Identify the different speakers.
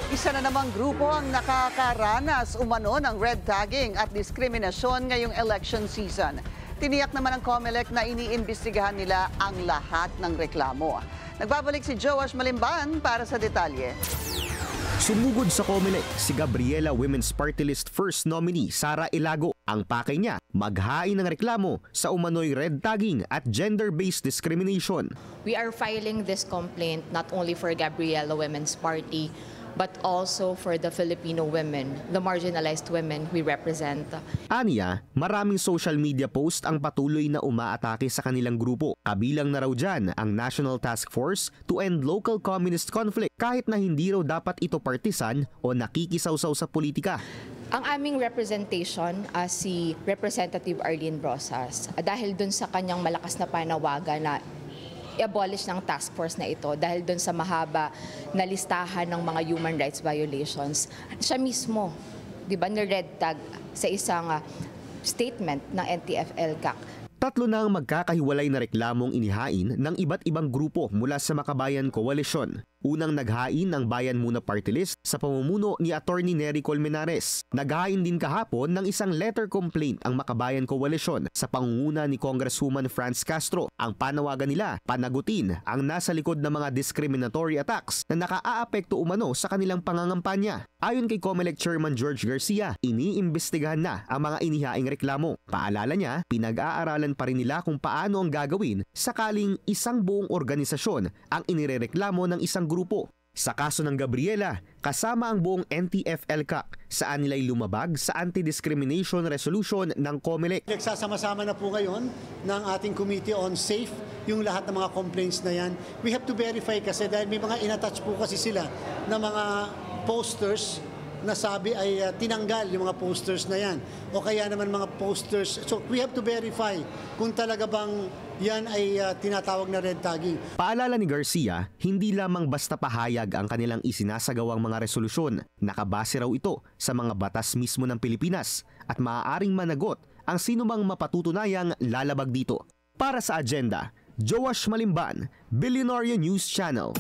Speaker 1: Isa na namang grupo ang nakakaranas umano ng red tagging at diskriminasyon ngayong election season. Tiniyak naman ng COMELEC na iniimbestigahan nila ang lahat ng reklamo. Nagbabalik si Joash Malimban para sa detalye.
Speaker 2: Sumugod sa COMELEC si Gabriela Women's Party List First Nominee Sara Ilago. Ang pakay niya, maghain ng reklamo sa umano'y red tagging at gender-based discrimination.
Speaker 3: We are filing this complaint not only for Gabriela Women's Party, but also for the Filipino women, the marginalized women we represent.
Speaker 2: Aniya, maraming social media post ang patuloy na umaatake sa kanilang grupo. Kabilang na raw dyan ang National Task Force to End Local Communist Conflict kahit na hindi raw dapat ito partisan o nakikisawsaw sa politika.
Speaker 3: Ang aming representation si Representative Arlene Brosas, dahil dun sa kanyang malakas na panawagan na i-abolish ng task force na ito dahil doon sa mahaba na listahan ng mga human rights violations. Siya mismo, di ba, ni-red tag sa isang statement ng NTF-ELCAC.
Speaker 2: Tatlo na ang magkakahiwalay na reklamong inihain ng iba't ibang grupo mula sa Makabayan Coalition. Unang naghain ng Bayan Muna Party List sa pamumuno ni Attorney Nery Colmenares. Naghain din kahapon ng isang letter complaint ang Makabayan Coalition sa pangunguna ni Congresswoman Franz Castro. Ang panawagan nila, panagutin ang nasa likod ng mga discriminatory attacks na nakaaapekto umano sa kanilang pangangampanya. Ayon kay COMELEC Chairman George Garcia, iniimbestigahan na ang mga inihaing reklamo. Paalala niya, pinag-aaralan pa rin nila kung paano ang gagawin sakaling isang buong organisasyon ang inirereklamo ng isang grupo. Sa kaso ng Gabriela, kasama ang buong NTF-ELCAC saan nila'y lumabag sa Anti-Discrimination Resolution ng COMELEC.
Speaker 4: Nagsasama-sama na po ngayon ng ating Committee on Safe yung lahat ng mga complaints na yan. We have to verify kasi dahil may mga inattach po kasi sila na mga posters na sabi ay tinanggal yung mga posters na yan. O kaya naman mga posters. So we have to verify kung talaga bang yan ay tinatawag na red tagging.
Speaker 2: Paalala ni Garcia, hindi lamang basta pahayag ang kanilang isinasagawang mga resolusyon. Nakabase raw ito sa mga batas mismo ng Pilipinas at maaaring managot ang sinumang mapatutunayang lalabag dito. Para sa agenda, Joash Malimban, Billionaire News Channel.